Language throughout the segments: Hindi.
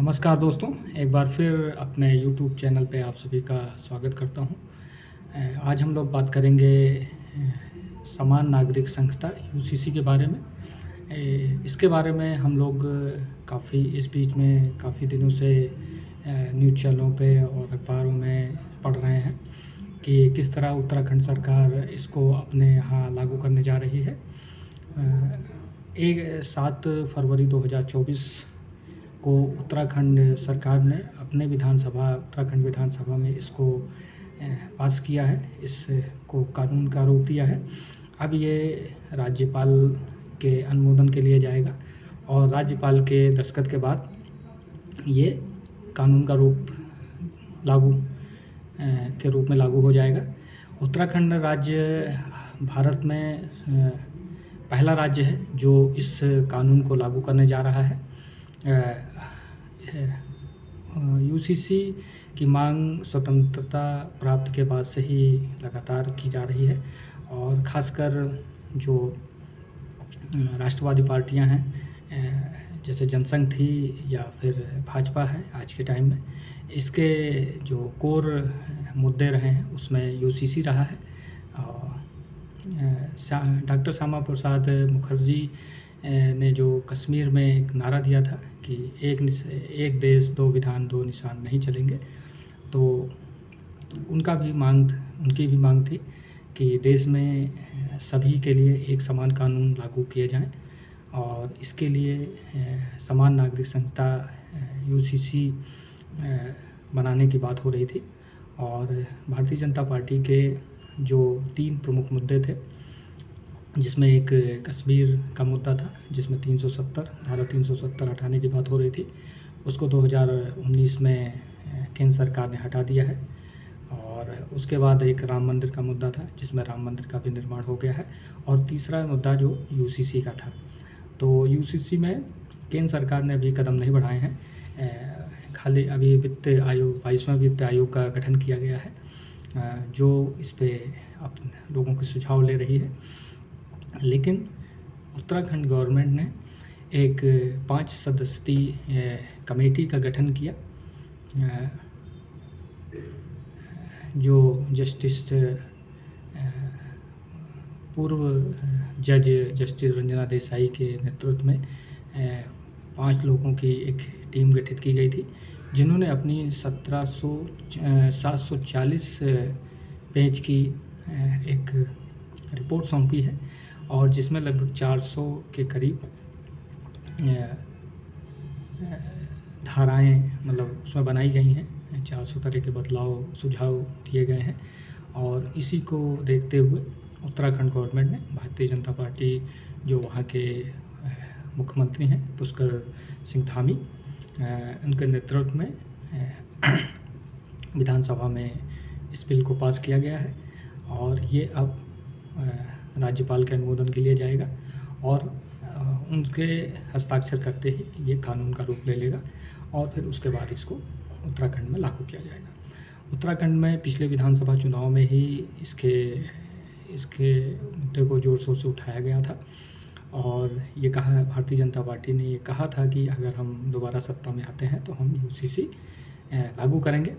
नमस्कार दोस्तों, एक बार फिर अपने यूट्यूब चैनल पे आप सभी का स्वागत करता हूँ। आज हम लोग बात करेंगे समान नागरिक संस्था यूसीसी के बारे में। इसके बारे में हम लोग काफ़ी इस बीच में काफ़ी दिनों से न्यूज़ चैनलों पे और अखबारों में पढ़ रहे हैं कि किस तरह उत्तराखंड सरकार इसको अपने यहाँ लागू करने जा रही है। 7 फरवरी 2024 को उत्तराखंड सरकार ने अपने उत्तराखंड विधानसभा में इसको पास किया है, इसको कानून का रूप दिया है। अब ये राज्यपाल के अनुमोदन के लिए जाएगा और राज्यपाल के दस्तखत के बाद ये कानून का रूप के रूप में लागू हो जाएगा। उत्तराखंड राज्य भारत में पहला राज्य है जो इस कानून को लागू करने जा रहा है। यूसीसी की मांग स्वतंत्रता प्राप्त के बाद से ही लगातार की जा रही है और ख़ासकर जो राष्ट्रवादी पार्टियां हैं, जैसे जनसंघ थी या फिर भाजपा है आज के टाइम में, इसके जो कोर मुद्दे रहे हैं उसमें यूसीसी रहा है। डॉक्टर श्यामा प्रसाद मुखर्जी ने जो कश्मीर में एक नारा दिया था कि एक देश दो विधान दो निशान नहीं चलेंगे, तो उनकी भी मांग थी कि देश में सभी के लिए एक समान कानून लागू किए जाएं और इसके लिए समान नागरिक संस्था यूसीसी बनाने की बात हो रही थी। और भारतीय जनता पार्टी के जो 3 प्रमुख मुद्दे थे, जिसमें एक कश्मीर का मुद्दा था जिसमें धारा 370 हटाने की बात हो रही थी, उसको 2019 में केंद्र सरकार ने हटा दिया है। और उसके बाद एक राम मंदिर का मुद्दा था जिसमें राम मंदिर का भी निर्माण हो गया है। और तीसरा मुद्दा जो यूसीसी का था, तो यूसीसी में केंद्र सरकार ने अभी कदम नहीं बढ़ाए हैं। खाली अभी 22वां वित्त आयोग का गठन किया गया है जो इस पे अपने लोगों के सुझाव ले रही है। लेकिन उत्तराखंड गवर्नमेंट ने एक 5 सदस्यीय कमेटी का गठन किया जो पूर्व जज जस्टिस रंजना देसाई के नेतृत्व में 5 लोगों की एक टीम गठित की गई थी, जिन्होंने अपनी 740 पेज की एक रिपोर्ट सौंपी है और जिसमें लगभग 400 के करीब धाराएं मतलब उसमें बनाई गई हैं। 400 तरह के सुझाव दिए गए हैं और इसी को देखते हुए उत्तराखंड गवर्नमेंट ने भारतीय जनता पार्टी जो वहाँ के मुख्यमंत्री हैं पुष्कर सिंह धामी, उनके नेतृत्व में विधानसभा में इस बिल को पास किया गया है और ये अब राज्यपाल के अनुमोदन के लिए जाएगा और उनके हस्ताक्षर करते ही ये कानून का रूप ले लेगा और फिर उसके बाद इसको उत्तराखंड में लागू किया जाएगा। उत्तराखंड में पिछले विधानसभा चुनाव में ही इसके मुद्दे को ज़ोर शोर से उठाया गया था और ये कहा भारतीय जनता पार्टी ने ये कहा था कि अगर हम दोबारा सत्ता में आते हैं तो हम यूसीसी लागू करेंगे।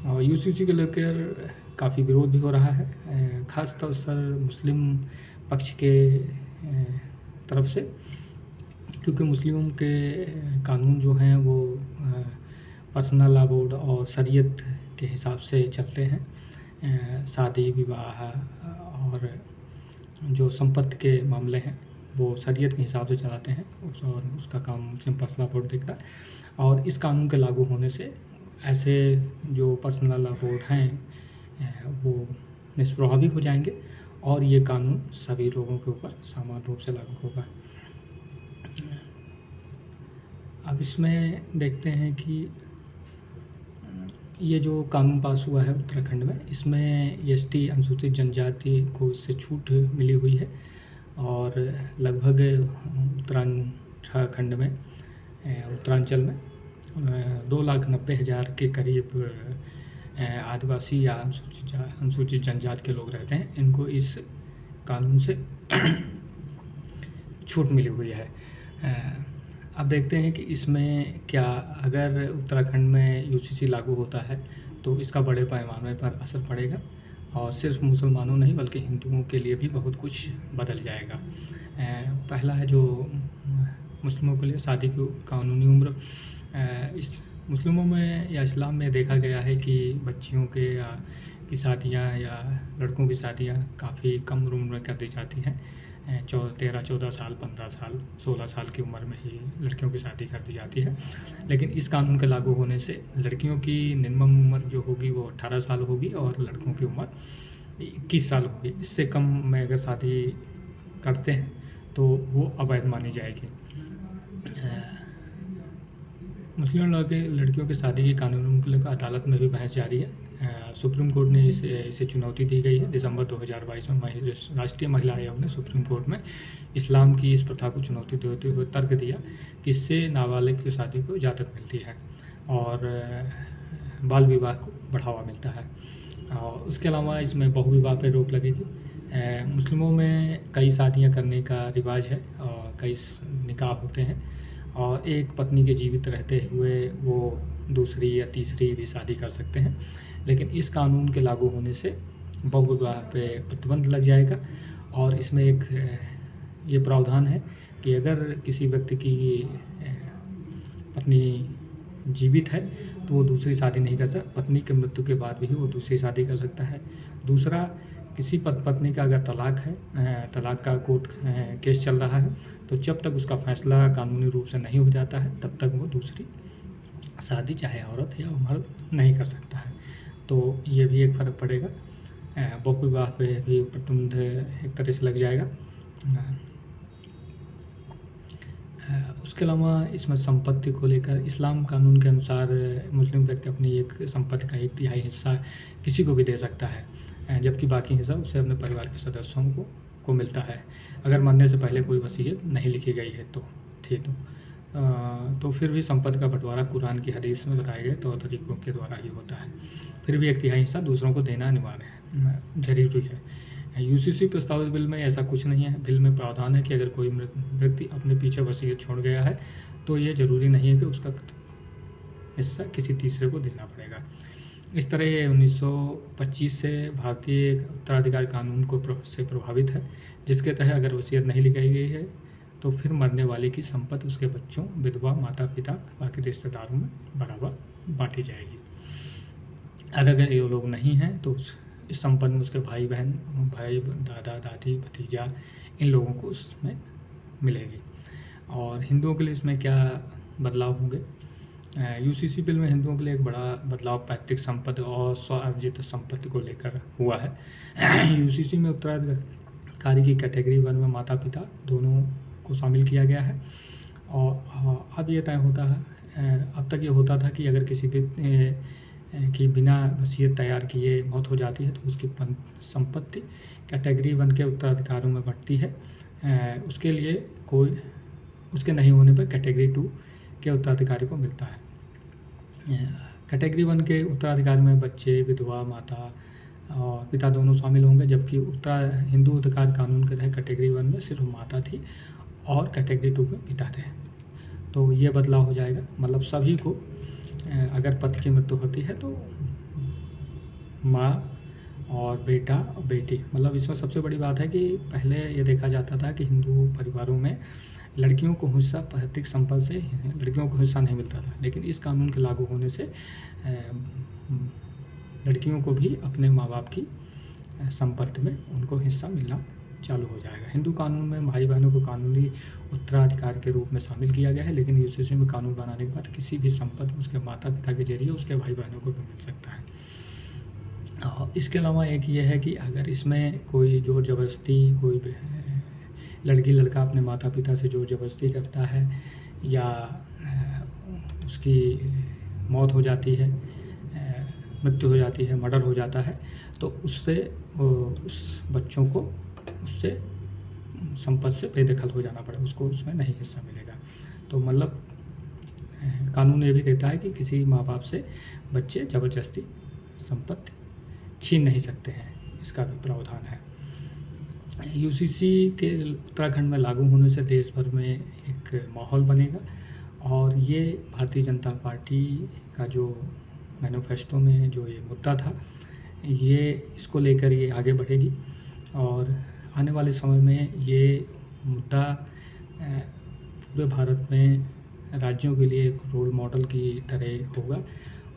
और यूसीसी को लेकर काफ़ी विरोध भी हो रहा है, ख़ास तौर से मुस्लिम पक्ष के तरफ से, क्योंकि मुस्लिमों के कानून जो हैं वो पर्सनल लॉ बोर्ड और शरीयत के हिसाब से चलते हैं। शादी विवाह और जो संपत्ति के मामले हैं वो शरीयत के हिसाब से चलाते हैं और उसका काम मुस्लिम पर्सनल लॉ बोर्ड देखता है। और इस कानून के लागू होने से ऐसे जो पर्सनल लॉ बोर्ड हैं वो निष्प्रभावी हो जाएंगे और ये कानून सभी लोगों के ऊपर समान रूप से लागू होगा। अब इसमें देखते हैं कि ये जो कानून पास हुआ है उत्तराखंड में, इसमें एसटी अनुसूचित जनजाति को इससे छूट मिली हुई है और लगभग उत्तरांचल में 2,90,000 के करीब आदिवासी या अनुसूचित जनजाति के लोग रहते हैं। इनको इस कानून से छूट मिली हुई है। अब देखते हैं कि इसमें क्या, अगर उत्तराखंड में यूसीसी लागू होता है तो इसका बड़े पैमाने पर असर पड़ेगा और सिर्फ मुसलमानों नहीं बल्कि हिंदुओं के लिए भी बहुत कुछ बदल जाएगा। पहला है जो मुस्लिमों के लिए शादी की कानूनी उम्र। इस मुस्लिमों में या इस्लाम में देखा गया है कि बच्चियों के या की शादियाँ या लड़कों की शादियाँ काफ़ी कम उम्र में कर दी जाती हैं। 13-14 साल, 15 साल, 16 साल की उम्र में ही लड़कियों की शादी कर दी जाती है। लेकिन इस कानून के लागू होने से लड़कियों की मिनिमम उम्र जो होगी वो 18 साल होगी और लड़कों की उम्र 21 साल होगी। इससे कम में अगर शादी करते हैं तो वो अवैध मानी जाएगी। मुस्लिम लड़कियों की शादी की कानून को लेकर अदालत में भी बहस जारी है। सुप्रीम कोर्ट ने इसे चुनौती दी गई है। दिसंबर 2022 में राष्ट्रीय महिला आयोग ने सुप्रीम कोर्ट में इस्लाम की इस प्रथा को चुनौती देते हुए तर्क दिया कि इससे नाबालिग की शादी को इजाज़त मिलती है और बाल विवाह को बढ़ावा मिलता है। और उसके अलावा इसमें बहुविवाह पर रोक लगेगी। मुस्लिमों में कई शादियाँ करने का रिवाज है और कई निकाह होते हैं और एक पत्नी के जीवित रहते हुए वो दूसरी या तीसरी भी शादी कर सकते हैं। लेकिन इस कानून के लागू होने से बहुविवाह पे प्रतिबंध लग जाएगा और इसमें एक ये प्रावधान है कि अगर किसी व्यक्ति की पत्नी जीवित है तो वो दूसरी शादी नहीं कर सकता। पत्नी के मृत्यु के बाद भी वो दूसरी शादी कर सकता है। दूसरा, किसी पत्नी का अगर तलाक है, तलाक का कोर्ट केस चल रहा है तो जब तक उसका फैसला कानूनी रूप से नहीं हो जाता है तब तक वो दूसरी शादी चाहे औरत या मर्द नहीं कर सकता है। तो ये भी एक फ़र्क पड़ेगा। बहुविवाह पे भी प्रतिबंध एक तरह से लग जाएगा। उसके अलावा इसमें संपत्ति को लेकर इस्लाम कानून के अनुसार मुस्लिम व्यक्ति अपनी एक संपत्ति का 1/3 हिस्सा किसी को भी दे सकता है, जबकि बाकी हिस्सा उसे अपने परिवार के सदस्यों को मिलता है अगर मरने से पहले कोई वसीयत नहीं लिखी गई है तो फिर भी संपत्ति का बंटवारा कुरान की हदीस में बताए गए तौर तरीकों के द्वारा ही होता है। फिर भी 1/3 हिस्सा दूसरों को देना अनिवार्य है, ज़रूरी है। यूसीसी प्रस्तावित बिल में ऐसा कुछ नहीं है। बिल में प्रावधान है कि अगर कोई मृत व्यक्ति अपने पीछे वसीयत छोड़ गया है तो ये ज़रूरी नहीं है कि उसका हिस्सा किसी तीसरे को देना पड़ेगा। इस तरह ये 1925 से भारतीय उत्तराधिकार कानून से प्रभावित है, जिसके तहत अगर वसीयत नहीं लिखाई गई है तो फिर मरने वाले की संपत्ति उसके बच्चों, विधवा, माता पिता, बाकी रिश्तेदारों में बराबर बांटी जाएगी। और अगर ये लोग नहीं हैं तो इस संपत्ति में उसके भाई बहन, दादा दादी, भतीजा, इन लोगों को उसमें मिलेगी। और हिंदुओं के लिए इसमें क्या बदलाव होंगे? यूसीसी बिल में हिंदुओं के लिए एक बड़ा बदलाव पैतृक संपत्ति और स्व-अर्जित संपत्ति को लेकर हुआ है। यूसीसी में उत्तराधिकारी की कैटेगरी 1 में माता पिता दोनों को शामिल किया गया है और अब ये तय होता है, अब तक ये होता था कि अगर किसी भी कि बिना वसीयत तैयार किए मौत हो जाती है तो उसकी संपत्ति कैटेगरी 1 के उत्तराधिकारियों में बढ़ती है। उसके लिए उसके नहीं होने पर कैटेगरी 2 के उत्तराधिकारी को मिलता है। कैटेगरी 1 के उत्तराधिकारी में बच्चे, विधवा, माता और पिता दोनों शामिल होंगे, जबकि हिंदू अधिकार कानून के तहत कैटेगरी 1 में सिर्फ माता थी और कैटेगरी 2 में पिता थे। तो ये बदलाव हो जाएगा, मतलब सभी को अगर पति की मृत्यु होती है तो माँ और बेटा और बेटी, मतलब इसमें सबसे बड़ी बात है कि पहले ये देखा जाता था कि हिंदू परिवारों में लड़कियों को हिस्सा पैतृक संपत्ति से लड़कियों को हिस्सा नहीं मिलता था, लेकिन इस कानून के लागू होने से लड़कियों को भी अपने माँ बाप की संपत्ति में उनको हिस्सा मिलना चालू हो जाएगा। हिंदू कानून में भाई बहनों को कानूनी उत्तराधिकार के रूप में शामिल किया गया है, लेकिन यूसीसी में कानून बनाने के बाद किसी भी संपत्ति उसके माता पिता के जरिए उसके भाई बहनों को भी मिल सकता है। और इसके अलावा एक ये है कि अगर इसमें कोई ज़ोर ज़बरदस्ती, कोई लड़की लड़का अपने माता पिता से ज़ोर ज़बरदस्ती करता है या उसकी मौत हो जाती है, मृत्यु हो जाती है, मर्डर हो जाता है, तो उससे उस बच्चों को उससे संपत्ति से बेदखल हो जाना पड़ेगा, उसको उसमें नहीं हिस्सा मिलेगा। तो मतलब कानून ये भी देता है कि किसी माँ बाप से बच्चे ज़बरदस्ती संपत्ति छीन नहीं सकते हैं, इसका भी प्रावधान है। यूसीसी के उत्तराखंड में लागू होने से देश भर में एक माहौल बनेगा और ये भारतीय जनता पार्टी का जो मैनिफेस्टो में जो ये मुद्दा था, ये इसको लेकर ये आगे बढ़ेगी और आने वाले समय में ये मुद्दा पूरे भारत में राज्यों के लिए एक रोल मॉडल की तरह होगा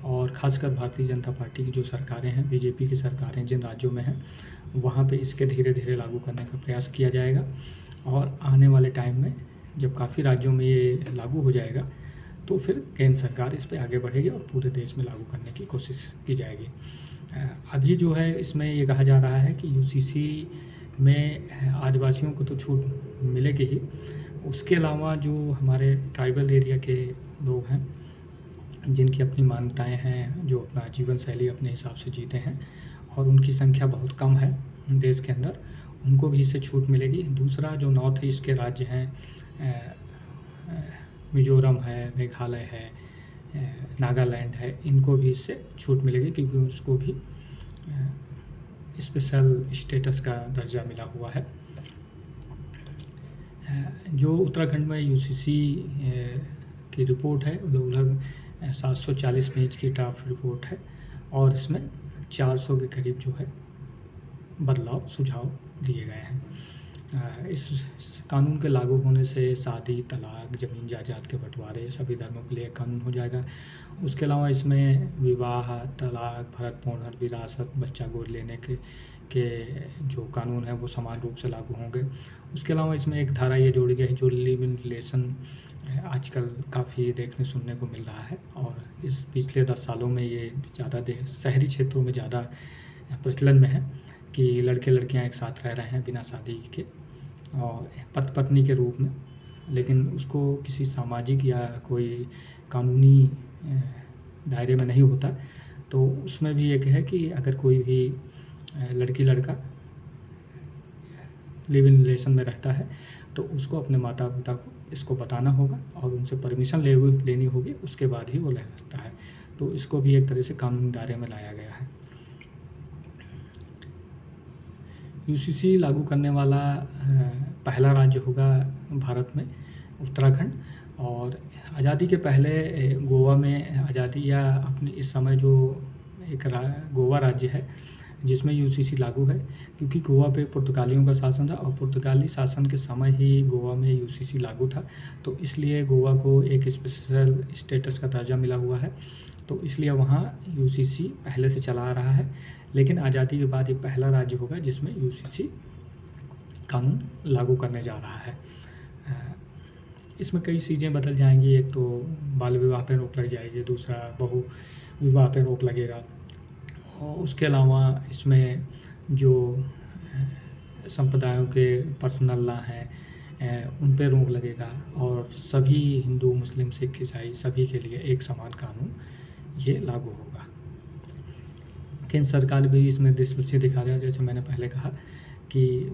और ख़ासकर भारतीय जनता पार्टी की जो सरकारें हैं, बीजेपी की सरकारें जिन राज्यों में हैं, वहाँ पे इसके धीरे धीरे लागू करने का प्रयास किया जाएगा और आने वाले टाइम में जब काफ़ी राज्यों में ये लागू हो जाएगा तो फिर केंद्र सरकार इस पे आगे बढ़ेगी और पूरे देश में लागू करने की कोशिश की जाएगी। अभी जो है इसमें ये कहा जा रहा है कि यूसीसी में आदिवासियों को तो छूट मिलेगी ही, उसके अलावा जो हमारे ट्राइबल एरिया के लोग हैं, जिनकी अपनी मान्यताएं हैं, जो अपना जीवन शैली अपने हिसाब से जीते हैं और उनकी संख्या बहुत कम है देश के अंदर, उनको भी इससे छूट मिलेगी। दूसरा जो नॉर्थ ईस्ट के राज्य हैं, मिज़ोरम है, मेघालय है, नागालैंड है, इनको भी इससे छूट मिलेगी क्योंकि उसको भी स्पेशल स्टेटस का दर्जा मिला हुआ है। जो उत्तराखंड में यूसीसी की रिपोर्ट है, लगभग 740 पेज की ड्राफ्ट रिपोर्ट है और इसमें 400 के करीब जो है बदलाव सुझाव दिए गए हैं। इस कानून के लागू होने से शादी, तलाक, ज़मीन जायदाद के बंटवारे सभी धर्मों के लिए कानून हो जाएगा। उसके अलावा इसमें विवाह, तलाक, भरण पोषण, विरासत, बच्चा गोद लेने के जो कानून हैं वो समान रूप से लागू होंगे। उसके अलावा इसमें एक धारा ये जोड़ी गई है जो लिव इन रिलेशन आजकल काफ़ी देखने सुनने को मिल रहा है और इस पिछले 10 सालों में ये ज़्यादा शहरी क्षेत्रों में ज़्यादा प्रचलन में है कि लड़के लड़कियां एक साथ रह रहे हैं बिना शादी के और पति पत्नी के रूप में, लेकिन उसको किसी सामाजिक या कोई कानूनी दायरे में नहीं होता। तो उसमें भी एक है कि अगर कोई भी लड़की लड़का लिव इन रिलेशन में रहता है तो उसको अपने माता पिता को इसको बताना होगा और उनसे परमिशन लेनी होगी, उसके बाद ही वो रह सकता है। तो इसको भी एक तरह से कानूनी दायरे में लाया गया है। यूसीसी लागू करने वाला पहला राज्य होगा भारत में उत्तराखंड और आज़ादी के पहले गोवा में आज़ादी या अपने इस समय जो एक गोवा राज्य है जिसमें यूसीसी लागू है, क्योंकि गोवा पे पुर्तगालियों का शासन था और पुर्तगाली शासन के समय ही गोवा में यूसीसी लागू था, तो इसलिए गोवा को एक स्पेशल स्टेटस का दर्जा मिला हुआ है। तो इसलिए वहाँ यूसीसी पहले से चला आ रहा है, लेकिन आज़ादी के बाद ये पहला राज्य होगा जिसमें यूसीसी कानून लागू करने जा रहा है। इसमें कई चीज़ें बदल जाएंगी। एक तो बाल विवाह पर रोक लग जाएगी, दूसरा बहु विवाह पर रोक लगेगा और उसके अलावा इसमें जो संप्रदायों के पर्सनल लॉ हैं उन पर रोक लगेगा और सभी हिंदू, मुस्लिम, सिख, ईसाई सभी के लिए एक समान कानून ये लागू होगा। केंद्र सरकार भी इसमें दिलचस्पी दिखा रहा है। जैसे मैंने पहले कहा कि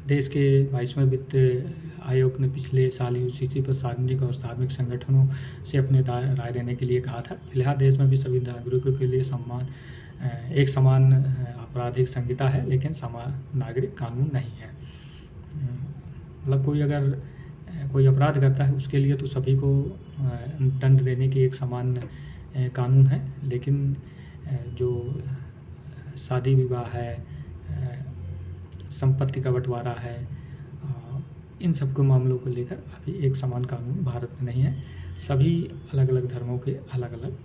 देश के 22वें वित्त आयोग ने पिछले साल यूसीसी पर सार्वजनिक और धार्मिक संगठनों से अपने राय देने के लिए कहा था। फिलहाल देश में भी सभी नागरिकों के लिए एक समान आपराधिक संहिता है, लेकिन समान नागरिक कानून नहीं है। मतलब कोई अगर कोई अपराध करता है उसके लिए तो सभी को दंड देने की एक समान कानून है, लेकिन जो शादी विवाह है, संपत्ति का बंटवारा है, इन सब के मामलों को लेकर अभी एक समान कानून भारत में नहीं है। सभी अलग अलग धर्मों के अलग अलग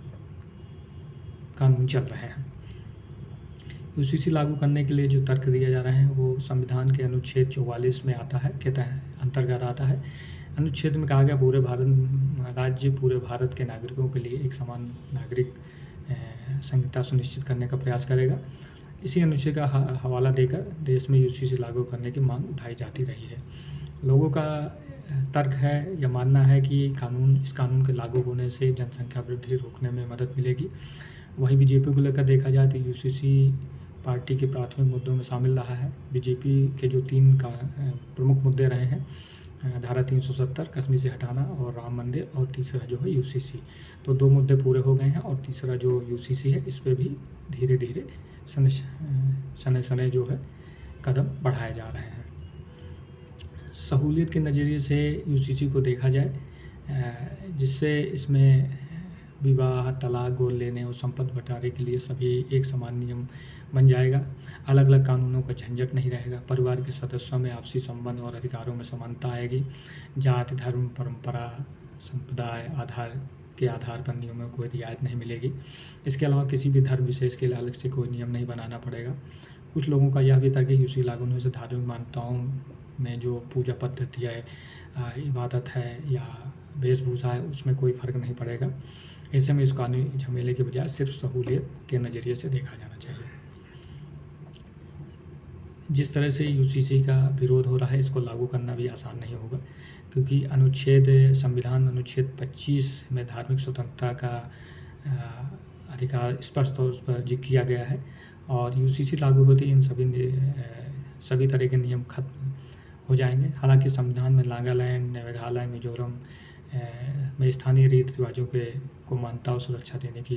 कानून चल रहे हैं। यूसीसी लागू करने के लिए जो तर्क दिए जा रहे हैं वो संविधान के अनुच्छेद 44 में आता है, के अंतर्गत आता है। अनुच्छेद में कहा गया पूरे भारत के नागरिकों के लिए एक समान नागरिक संहिता सुनिश्चित करने का प्रयास करेगा। इसी अनुच्छेद का हवाला देकर देश में यूसीसी लागू करने की मांग उठाई जाती रही है। लोगों का तर्क है या मानना है कि इस कानून के लागू होने से जनसंख्या वृद्धि रोकने में मदद मिलेगी। वहीं बीजेपी को लेकर देखा जाए तो यूसीसी पार्टी के प्राथमिक मुद्दों में शामिल रहा है। बीजेपी के जो 3 प्रमुख मुद्दे रहे हैं, धारा 370 कश्मीर से हटाना और राम मंदिर, और तीसरा जो है यूसीसी। तो 2 मुद्दे पूरे हो गए हैं और तीसरा जो यूसीसी है इस पर भी धीरे धीरे सने जो है कदम बढ़ाए जा रहे हैं। सहूलियत के नज़रिए से यूसीसी को देखा जाए जिससे इसमें विवाह, तलाक, गोद लेने और संपत्ति बंटवारे के लिए सभी एक समान नियम बन जाएगा। अलग अलग कानूनों का झंझट नहीं रहेगा। परिवार के सदस्यों में आपसी संबंध और अधिकारों में समानता आएगी। जाति, धर्म, परंपरा, संप्रदाय के आधार पर नियमों में कोई रियायत नहीं मिलेगी। इसके अलावा किसी भी धर्म विशेष के लिए अलग से कोई नियम नहीं बनाना पड़ेगा। कुछ लोगों का यह भी तर्क है कि यूसी लागू होने से धार्मिक मान्यताओं में जो पूजा पद्धति है, इबादत है या वेशभूषा है, उसमें कोई फ़र्क नहीं पड़ेगा। ऐसे में इस कानूनी झमेले के बजाय सिर्फ सहूलियत के नज़रिए से देखा जाना चाहिए। जिस तरह से यूसीसी का विरोध हो रहा है, इसको लागू करना भी आसान नहीं होगा, क्योंकि संविधान में अनुच्छेद 25 में धार्मिक स्वतंत्रता का अधिकार स्पष्ट तौर पर जिक्र किया गया है और यूसीसी लागू होते ही इन सभी तरह के नियम खत्म हो जाएंगे। हालांकि संविधान में नागालैंड, मेघालय, मिजोरम में स्थानीय रीति रिवाजों को मान्यता और सुरक्षा देने की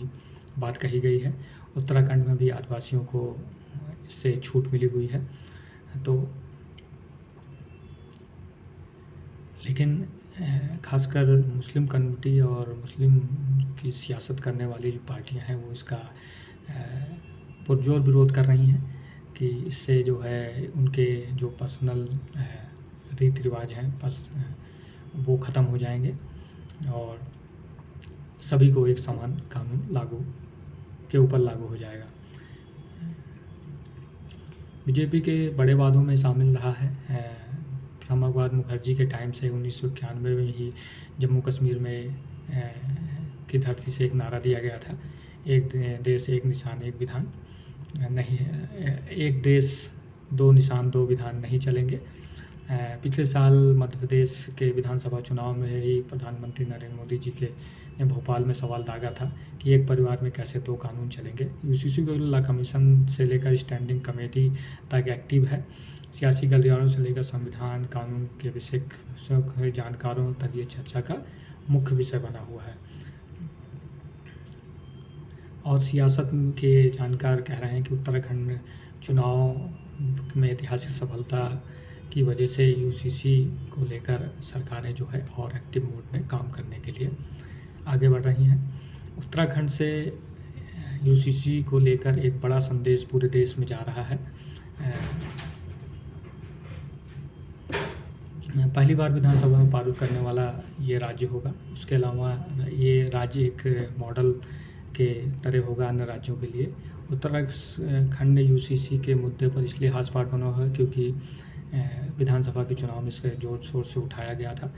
बात कही गई है। उत्तराखंड में भी आदिवासियों को इससे छूट मिली हुई है। तो लेकिन खासकर मुस्लिम कम्युनिटी और मुस्लिम की सियासत करने वाली जो पार्टियां हैं, वो इसका पुरजोर विरोध कर रही हैं कि इससे जो है उनके जो पर्सनल रीति रिवाज हैं वो ख़त्म हो जाएंगे और सभी को एक समान कानून लागू हो जाएगा। बीजेपी के बड़े वादों में शामिल रहा है भ्रमरवाद। मुखर्जी के टाइम से 1991 में ही जम्मू कश्मीर में की धरती से एक नारा दिया गया था, एक देश एक निशान एक विधान नहीं, एक देश दो निशान दो विधान नहीं चलेंगे। पिछले साल मध्य प्रदेश के विधानसभा चुनाव में ही प्रधानमंत्री नरेंद्र मोदी जी ने भोपाल में सवाल दागा था कि एक परिवार में कैसे दो कानून चलेंगे। यूसीसी को लॉ कमीशन से लेकर स्टैंडिंग कमेटी तक एक्टिव है। सियासी गलियारों से लेकर संविधान कानून के विषय जानकारों तक ये चर्चा का मुख्य विषय बना हुआ है। और सियासत के जानकार कह रहे हैं कि उत्तराखंड चुनाव में ऐतिहासिक सफलता की वजह से यूसीसी को लेकर सरकारें जो है और एक्टिव मोड में काम करने के लिए आगे बढ़ रही हैं। उत्तराखंड से यूसीसी को लेकर एक बड़ा संदेश पूरे देश में जा रहा है। पहली बार विधानसभा में पारित करने वाला ये राज्य होगा। उसके अलावा ये राज्य एक मॉडल के तरह होगा अन्य राज्यों के लिए। उत्तराखंड यूसीसी के मुद्दे पर इसलिए हाथ पाट बना हुआ है क्योंकि विधानसभा के चुनाव में इसके जोर शोर से उठाया गया था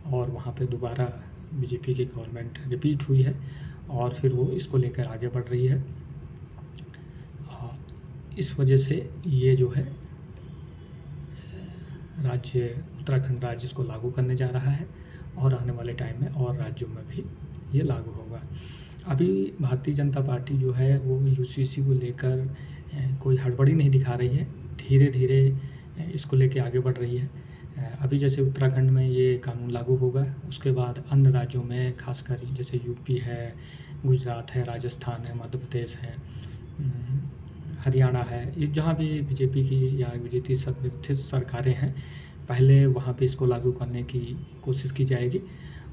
और वहाँ पे दोबारा बीजेपी की गवर्नमेंट रिपीट हुई है और फिर वो इसको लेकर आगे बढ़ रही है। इस वजह से ये जो है उत्तराखंड राज्य इसको लागू करने जा रहा है और आने वाले टाइम में और राज्यों में भी ये लागू होगा। अभी भारतीय जनता पार्टी जो है वो यूसीसी को लेकर कोई हड़बड़ी नहीं दिखा रही है, धीरे धीरे इसको लेके आगे बढ़ रही है। अभी जैसे उत्तराखंड में ये कानून लागू होगा, उसके बाद अन्य राज्यों में खासकर जैसे यूपी है, गुजरात है, राजस्थान है, मध्य प्रदेश है, हरियाणा है, ये जहाँ भी बीजेपी की या बीजेपी समर्थित सरकारें हैं, पहले वहाँ पे इसको लागू करने की कोशिश की जाएगी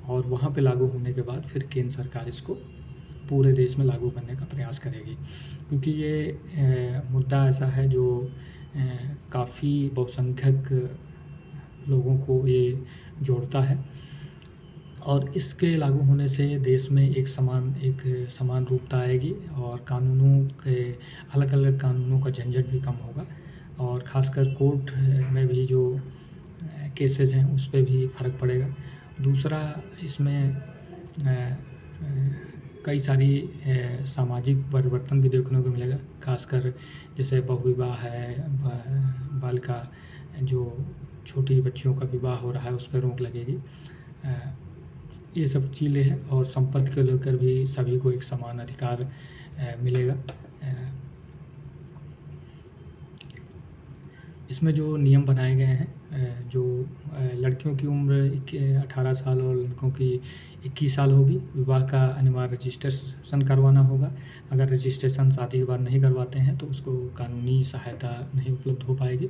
और वहाँ पे लागू होने के बाद फिर केंद्र सरकार इसको पूरे देश में लागू करने का प्रयास करेगी। क्योंकि ये मुद्दा ऐसा है जो काफ़ी बहुसंख्यक लोगों को ये जोड़ता है और इसके लागू होने से देश में एक समान रूपता आएगी और अलग अलग कानूनों का झंझट भी कम होगा और ख़ासकर कोर्ट में भी जो केसेस हैं उस पर भी फ़र्क पड़ेगा। दूसरा, इसमें कई सारी सामाजिक परिवर्तन भी देखने को मिलेगा, खासकर जैसे बहुविवाह है, बालिका जो छोटी बच्चियों का विवाह हो रहा है उस पर रोक लगेगी। ये सब चीज़ें हैं और संपत्ति को लेकर भी सभी को एक समान अधिकार मिलेगा। इसमें जो नियम बनाए गए हैं, जो लड़कियों की उम्र 18 साल और लड़कों की 21 साल होगी, विवाह का अनिवार्य रजिस्ट्रेशन करवाना होगा। अगर रजिस्ट्रेशन शादी के बाद नहीं करवाते हैं तो उसको कानूनी सहायता नहीं उपलब्ध हो पाएगी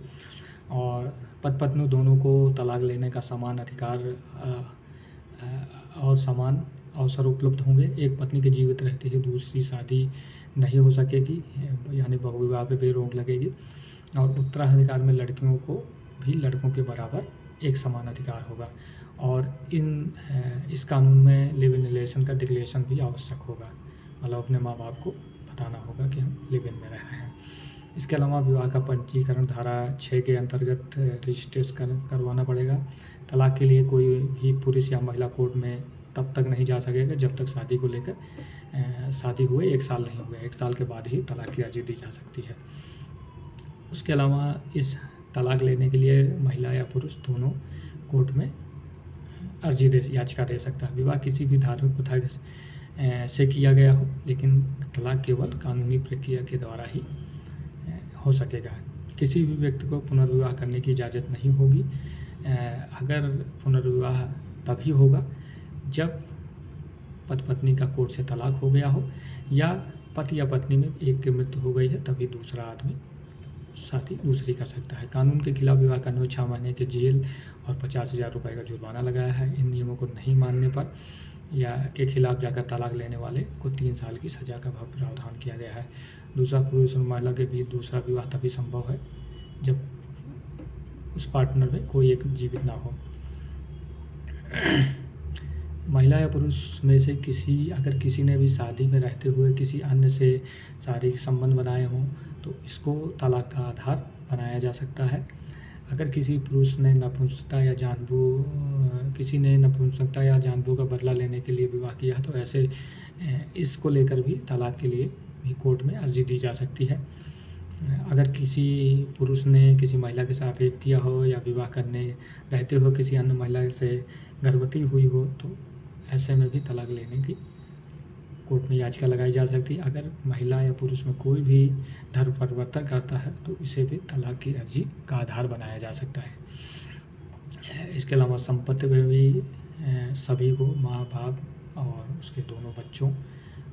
और पति पत्नी दोनों को तलाक लेने का समान अधिकार और समान अवसर उपलब्ध होंगे। एक पत्नी के जीवित रहते ही दूसरी शादी नहीं हो सकेगी, यानी बहुविवाह पे भी रोक लगेगी। और उत्तराधिकार में लड़कियों को भी लड़कों के बराबर एक समान अधिकार होगा। और इस कानून में लिव इन रिलेशन का डिक्लेरेशन भी आवश्यक होगा, मतलब अपने माँ बाप को बताना होगा कि हम लिव इन में रह रहे हैं। इसके अलावा विवाह का पंजीकरण धारा 6 के अंतर्गत रजिस्ट्रेशन करवाना पड़ेगा। तलाक के लिए कोई भी पुरुष या महिला कोर्ट में तब तक नहीं जा सकेगा जब तक शादी को लेकर शादी हुए 1 साल नहीं हुए। 1 साल के बाद ही तलाक की अर्जी दी जा सकती है। उसके अलावा इस तलाक लेने के लिए महिला या पुरुष दोनों कोर्ट में याचिका दे सकता है। विवाह किसी भी धार्मिक प्रथा से किया गया हो, लेकिन तलाक केवल कानूनी प्रक्रिया के द्वारा ही हो सकेगा। किसी भी व्यक्ति को पुनर्विवाह करने की इजाज़त नहीं होगी। अगर पुनर्विवाह तभी होगा जब पति पत्नी का कोर्ट से तलाक हो गया हो, या पति या पत्नी में एक की मृत्यु हो गई है, तभी दूसरा आदमी शादी दूसरी कर सकता है। कानून के खिलाफ विवाह करने में 6 महीने की जेल और 50,000 रुपये का जुर्माना लगाया है। इन नियमों को नहीं मानने पर या के खिलाफ जाकर तलाक लेने वाले को 3 साल की सज़ा का प्रावधान किया गया है। दूसरा, पुरुष और महिला के बीच दूसरा विवाह तभी संभव है जब उस पार्टनर में कोई एक जीवित ना हो। महिला या पुरुष में से अगर किसी ने भी शादी में रहते हुए किसी अन्य से शारीरिक संबंध बनाए हों, तो इसको तलाक का आधार बनाया जा सकता है। अगर किसी पुरुष ने किसी ने नपुंसकता या जानबूझ का बदला लेने के लिए विवाह किया, तो ऐसे इसको लेकर भी तलाक के लिए भी कोर्ट में अर्जी दी जा सकती है। अगर किसी पुरुष ने किसी महिला के साथ रेप किया हो या विवाह करने रहते हुए किसी अन्य महिला से गर्भवती हुई हो, तो ऐसे में भी तलाक लेने की कोर्ट में याचिका लगाई जा सकती है। अगर महिला या पुरुष में कोई भी धर्म परिवर्तन करता है, तो इसे भी तलाक की अर्जी का आधार बनाया जा सकता है। इसके अलावा संपत्ति में भी सभी को, माँ बाप और उसके दोनों बच्चों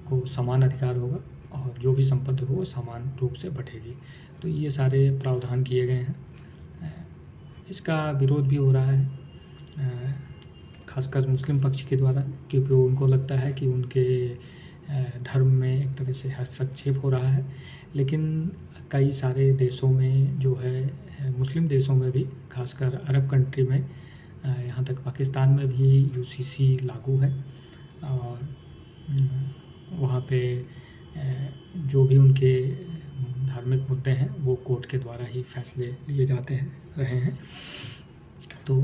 को समान अधिकार होगा, और जो भी संपत्ति हो वो समान रूप से बँटेगी। तो ये सारे प्रावधान किए गए हैं। इसका विरोध भी हो रहा है, खासकर मुस्लिम पक्ष के द्वारा, क्योंकि उनको लगता है कि उनके धर्म में एक तरह से हस्तक्षेप हो रहा है। लेकिन कई सारे देशों में जो है, मुस्लिम देशों में भी, खासकर अरब कंट्री में, यहाँ तक पाकिस्तान में भी यूसीसी लागू है। और वहाँ पे जो भी उनके धार्मिक मुद्दे हैं वो कोर्ट के द्वारा ही फैसले लिए जाते रहे हैं। तो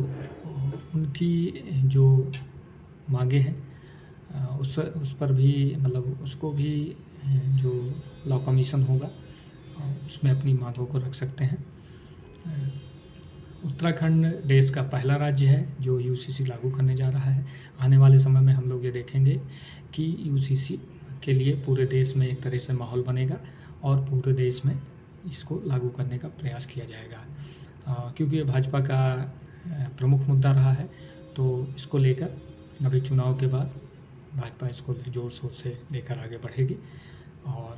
उनकी जो मांगे हैं उस पर भी, मतलब उसको भी जो लॉ कमीशन होगा उसमें अपनी मांगों को रख सकते हैं। उत्तराखंड देश का पहला राज्य है जो यूसीसी लागू करने जा रहा है। आने वाले समय में हम लोग ये देखेंगे कि यूसीसी के लिए पूरे देश में एक तरह से माहौल बनेगा और पूरे देश में इसको लागू करने का प्रयास किया जाएगा। क्योंकि ये भाजपा का प्रमुख मुद्दा रहा है, तो इसको लेकर अभी चुनाव के बाद भाजपा इसको ज़ोर शोर से लेकर आगे बढ़ेगी, और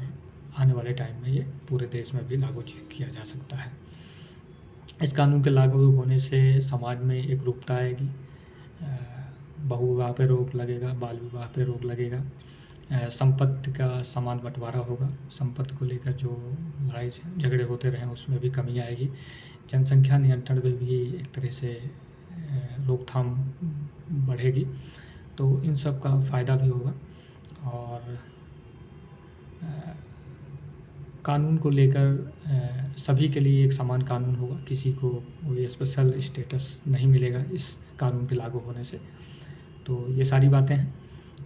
आने वाले टाइम में ये पूरे देश में भी लागू किया जा सकता है। इस कानून के लागू होने से समाज में एकरूपता आएगी, बहुविवाह पे रोक लगेगा, बाल विवाह पे रोक लगेगा, संपत्ति का समान बंटवारा होगा, संपत्ति को लेकर जो लड़ाई झगड़े होते रहे उसमें भी कमी आएगी, जनसंख्या नियंत्रण में भी एक तरह से रोकथाम बढ़ेगी। तो इन सब का फ़ायदा भी होगा, और कानून को लेकर सभी के लिए एक समान कानून होगा, किसी को कोई स्पेशल स्टेटस नहीं मिलेगा इस कानून के लागू होने से। तो ये सारी बातें हैं।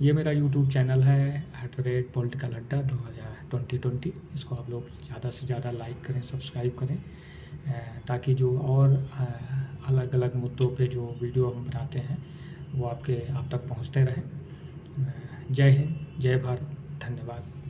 ये मेरा यूट्यूब चैनल है @political अड्डा 2020। इसको आप लोग ज़्यादा से ज़्यादा लाइक करें, सब्सक्राइब करें, ताकि जो और अलग अलग मुद्दों पे जो वीडियो हम बनाते हैं वो आप तक पहुंचते रहें। जय हिंद, जय भारत, धन्यवाद।